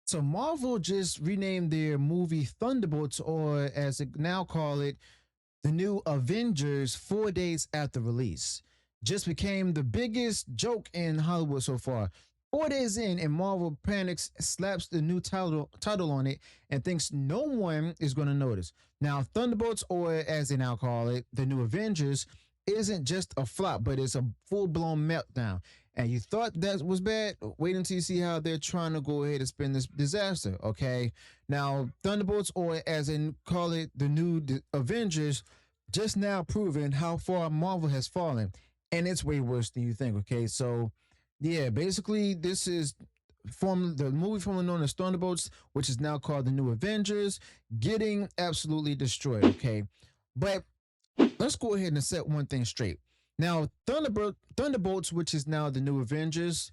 So Marvel just renamed their movie Thunderbolts, or as it now call it, the new Avengers, 4 days after release. Just became the biggest joke in Hollywood so far. 4 days in, and Marvel panics, slaps the new title on it, and thinks no one is going to notice. Now, Thunderbolts, or as they now call it, the new Avengers, isn't just a flop, but it's a full blown meltdown. And you thought that was bad? Wait until you see how they're trying to go ahead and spin this disaster, okay? Now, Thunderbolts, or as in call it, the new Avengers, just now proving how far Marvel has fallen. And it's way worse than you think, okay? So, yeah, basically, this is from the movie formerly known as Thunderbolts, which is now called the New Avengers, getting absolutely destroyed, okay? But let's go ahead and set one thing straight. Now, Thunderbolts, which is now the New Avengers,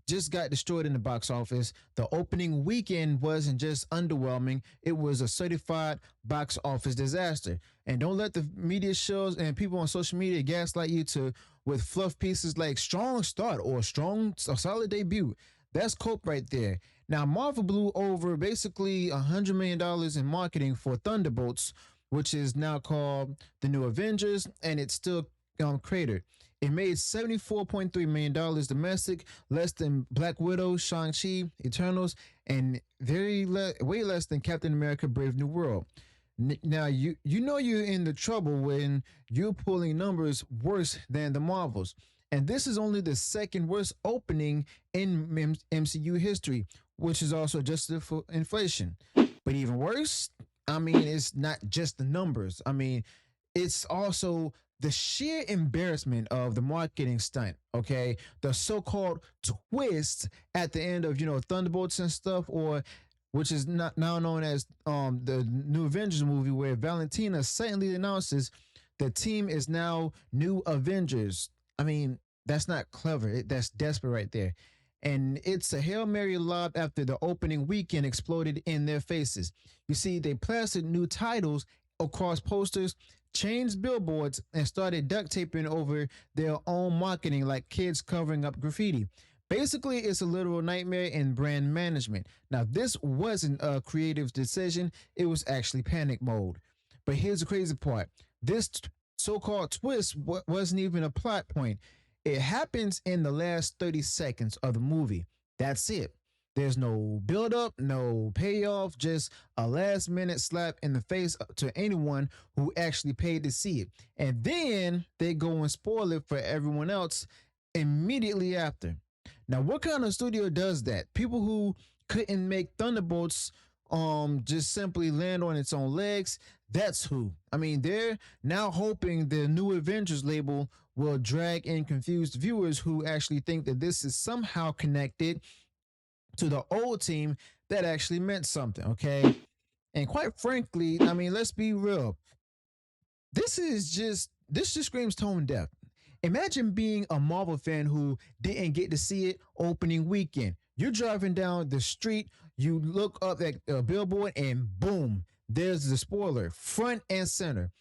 just got destroyed in the box office. The opening weekend wasn't just underwhelming, it was a certified box office disaster. And don't let the media shows and people on social media gaslight you to with fluff pieces like strong start or solid debut. That's cope right there. Now Marvel blew over basically $100 million in marketing for Thunderbolts, which is now called the New Avengers, and it's still cratered. It made $74.3 million domestic, less than Black Widow, Shang-Chi, Eternals, and way less than Captain America: Brave New World. Now you know you're in the trouble when you're pulling numbers worse than the Marvels, and this is only the second worst opening in MCU history, which is also adjusted for inflation. But even worse, I mean, it's not just the numbers. I mean, it's also the sheer embarrassment of the marketing stunt, okay? The so-called twist at the end of, Thunderbolts and stuff, or which is not now known as the New Avengers movie, where Valentina suddenly announces the team is now New Avengers. I mean, that's not clever. That's desperate right there. And it's a Hail Mary lobbed after the opening weekend exploded in their faces. You see, they plastered new titles across posters, changed billboards, and started duct taping over their own marketing like kids covering up graffiti. Basically, it's a literal nightmare in brand management. Now, this wasn't a creative decision, it was actually panic mode. But here's the crazy part, this so called twist wasn't even a plot point. It happens in the last 30 seconds of the movie. That's it. There's no build up, no payoff, just a last minute slap in the face to anyone who actually paid to see it. And then they go and spoil it for everyone else immediately after. Now, what kind of studio does that? People who couldn't make Thunderbolts just simply land on its own legs. That's who. I mean, they're now hoping the New Avengers label will drag in confused viewers who actually think that this is somehow connected to the old team that actually meant something, okay? And quite frankly, I mean, let's be real. This just screams tone deaf. Imagine being a Marvel fan who didn't get to see it opening weekend. You're driving down the street, you look up at a billboard, and boom, there's the spoiler, front and center.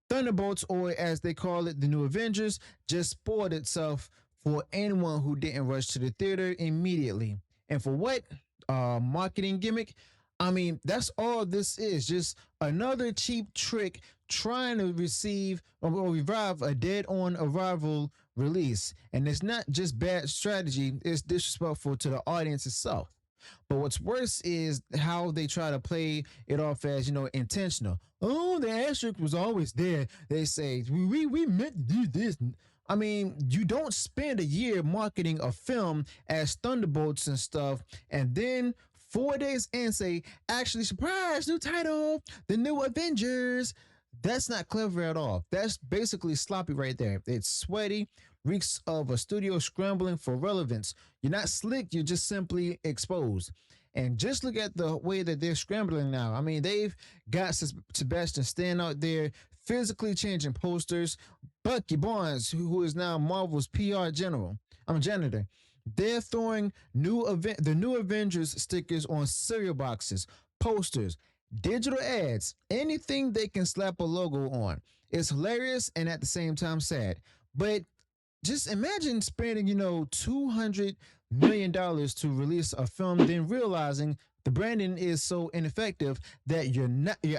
Thunderbolts, or as they call it, the New Avengers, just spoiled itself for anyone who didn't rush to the theater immediately. And for what? Marketing gimmick? I mean, that's all this is. Just another cheap trick trying to receive or revive a dead on arrival release. And it's not just bad strategy, it's disrespectful to the audience itself. But what's worse is how they try to play it off as, intentional. Oh, the asterisk was always there. They say, we meant to do this. I mean, you don't spend a year marketing a film as Thunderbolts and stuff, and then 4 days in say, actually, surprise, new title, the New Avengers. That's not clever at all. That's basically sloppy right there. It's sweaty, reeks of a studio scrambling for relevance. You're not slick, you're just simply exposed. And just look at the way that they're scrambling now. I mean, they've got Sebastian Stan out there physically changing posters. Bucky Barnes, who is now Marvel's PR janitor. They're throwing the new Avengers stickers on cereal boxes, posters, digital ads, anything they can slap a logo on. It's hilarious and at the same time sad. But just imagine spending, $200 $1 million to release a film, then realizing the branding is so ineffective that you're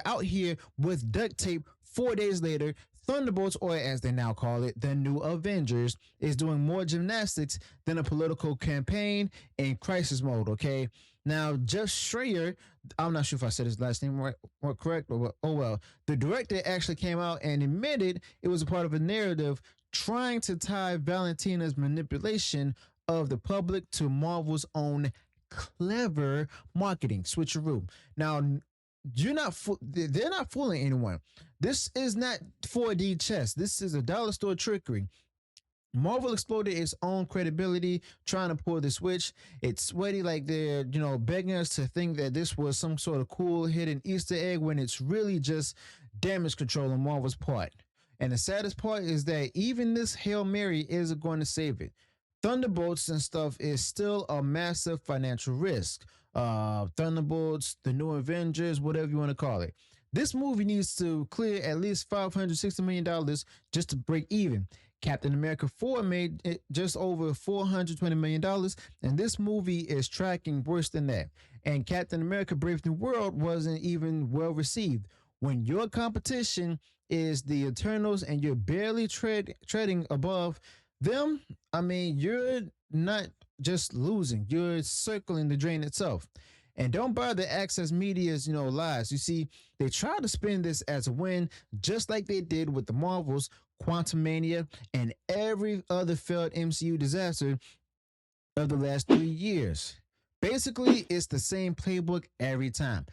out here with duct tape 4 days later. Thunderbolts, or as they now call it, the new Avengers, is doing more gymnastics than a political campaign in crisis mode. Okay, now Jeff Schreier, I'm not sure if I said his last name right or correct, but oh well. The director actually came out and admitted it was a part of a narrative trying to tie Valentina's manipulation of the public to Marvel's own clever marketing switcheroo. Now, they're not fooling anyone. This is not 4D chess. This is a dollar store trickery. Marvel exploded its own credibility trying to pull the switch. It's sweaty like they're, begging us to think that this was some sort of cool hidden Easter egg when it's really just damage control on Marvel's part. And the saddest part is that even this Hail Mary isn't going to save it. Thunderbolts and stuff is still a massive financial risk. Thunderbolts, the new Avengers, whatever you want to call it. This movie needs to clear at least $560 million just to break even. Captain America 4 made it just over $420 million, and this movie is tracking worse than that. And Captain America Brave New World wasn't even well received. When your competition is the Eternals and you're barely treading above them, I mean, you're not just losing, you're circling the drain itself. And don't buy the access media's, lies. You see, they try to spin this as a win, just like they did with the Marvels, Quantum Mania, and every other failed MCU disaster of the last 3 years. Basically, it's the same playbook every time.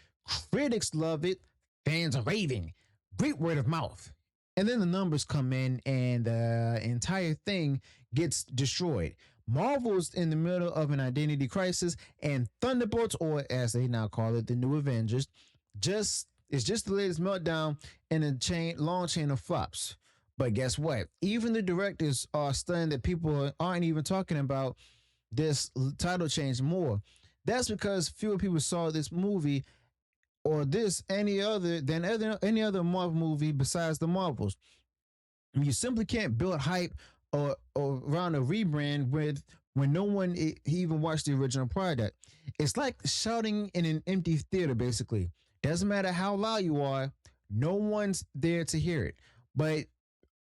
Critics love it, fans are raving, great word of mouth. And then the numbers come in and the entire thing gets destroyed. Marvel's in the middle of an identity crisis, and Thunderbolts, or as they now call it, the new Avengers, just the latest meltdown in a long chain of flops. But guess what? Even the directors are stunned that people aren't even talking about this title change more. That's because fewer people saw this movie or this any other Marvel movie besides the Marvels. You simply can't build hype or around a rebrand with when no one even watched the original product. It's like shouting in an empty theater, basically. Doesn't matter how loud you are, no one's there to hear it. But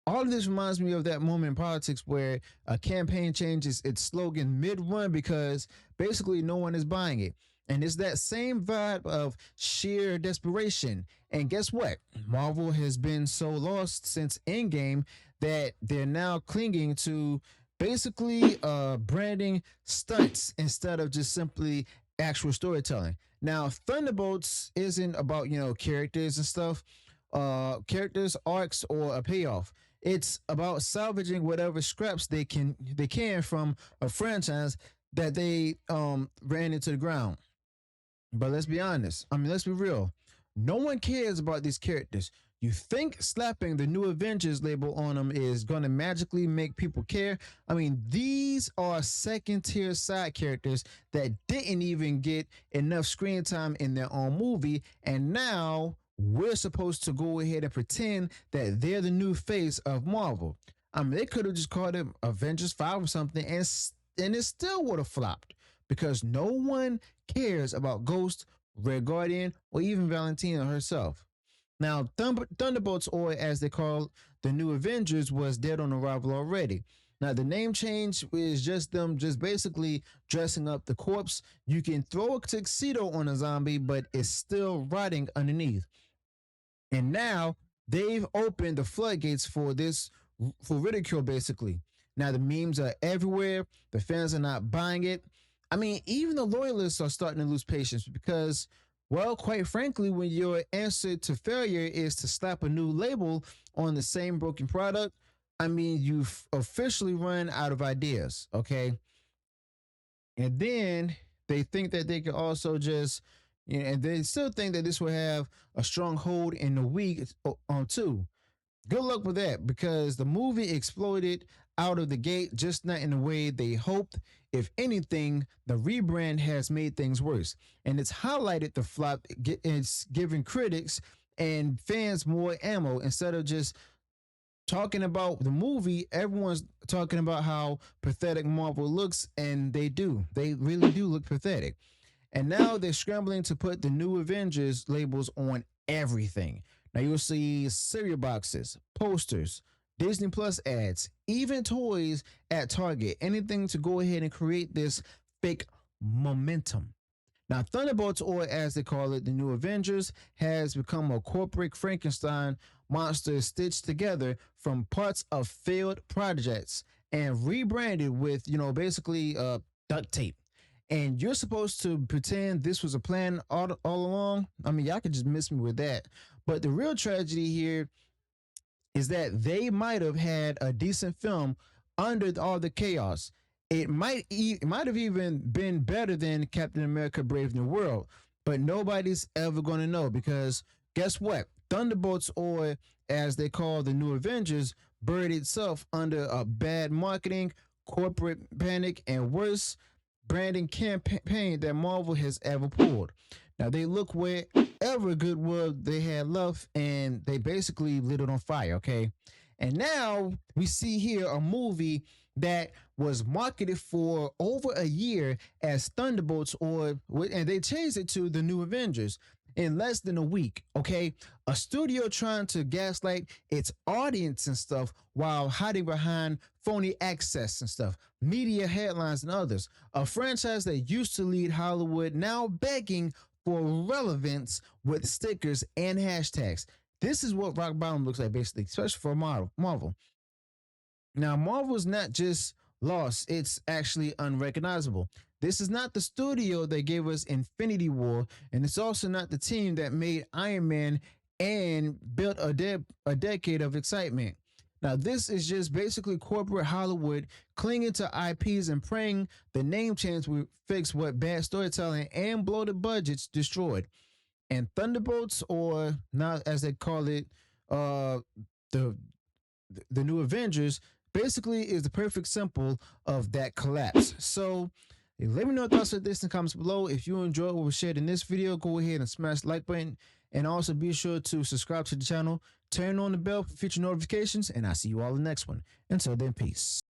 all of this reminds me of that moment in politics where a campaign changes its slogan mid-run because basically no one is buying it. And it's that same vibe of sheer desperation. And guess what? Marvel has been so lost since Endgame that they're now clinging to basically branding stunts instead of just simply actual storytelling. Now, Thunderbolts isn't about, characters and stuff, characters, arcs, or a payoff. It's about salvaging whatever scraps they can from a franchise that they ran into the ground. But let's be honest. I mean, let's be real. No one cares about these characters. You think slapping the new Avengers label on them is going to magically make people care? I mean, these are second tier side characters that didn't even get enough screen time in their own movie. And now we're supposed to go ahead and pretend that they're the new face of Marvel. I mean, they could have just called it Avengers 5 or something, and it still would have flopped because no one cares about Ghost, Red Guardian, or even Valentina herself. Now, Thunderbolts, or as they call the new Avengers, was dead on arrival already. Now, the name change is just them just basically dressing up the corpse. You can throw a tuxedo on a zombie, but it's still rotting underneath. And now they've opened the floodgates for ridicule, basically. Now the memes are everywhere. The fans are not buying it. I mean, even the loyalists are starting to lose patience because, well, quite frankly, when your answer to failure is to slap a new label on the same broken product, I mean, you've officially run out of ideas, okay? And then they think that they can also just, and they still think that this will have a strong hold in the week on two. Good luck with that because the movie exploded out of the gate, just not in the way they hoped. If anything, the rebrand has made things worse, and it's highlighted the flop. It's giving critics and fans more ammo instead of just talking about the movie, everyone's talking about how pathetic Marvel looks, and they do. They really do look pathetic. And now they're scrambling to put the new Avengers labels on everything. Now you'll see cereal boxes, posters, Disney Plus ads, even toys at Target. Anything to go ahead and create this fake momentum. Now, Thunderbolts, or as they call it, the new Avengers, has become a corporate Frankenstein monster stitched together from parts of failed projects and rebranded with, basically duct tape. And you're supposed to pretend this was a plan all along. I mean, y'all could just miss me with that. But the real tragedy here is that they might have had a decent film under all the chaos. It might have even been better than Captain America: Brave New World, but nobody's ever going to know because guess what? Thunderbolts, or as they call the New Avengers, buried itself under a bad marketing, corporate panic, and worse branding campaign that Marvel has ever pulled. Now they look wherever goodwill they had left, and they basically lit it on fire. Okay, and now we see here a movie that was marketed for over a year as Thunderbolts, and they changed it to the New Avengers in less than a week. Okay, a studio trying to gaslight its audience and stuff while hiding behind phony access and stuff, media headlines and others. A franchise that used to lead Hollywood now begging for relevance with stickers and hashtags. This is what rock bottom looks like, basically, especially for Marvel. Now, Marvel's not just lost, it's actually unrecognizable. This is not the studio that gave us Infinity War, and it's also not the team that made Iron Man and built a decade of excitement. Now, this is just basically corporate Hollywood clinging to IPs and praying the name change will fix what bad storytelling and bloated budgets destroyed. And Thunderbolts, or now as they call it, uh, the the new Avengers, basically is the perfect symbol of that collapse. So let me know your thoughts on this in the comments below. If you enjoyed what was shared in this video, go ahead and smash the like button. And also be sure to subscribe to the channel, turn on the bell for future notifications, and I'll see you all in the next one. Until then, peace.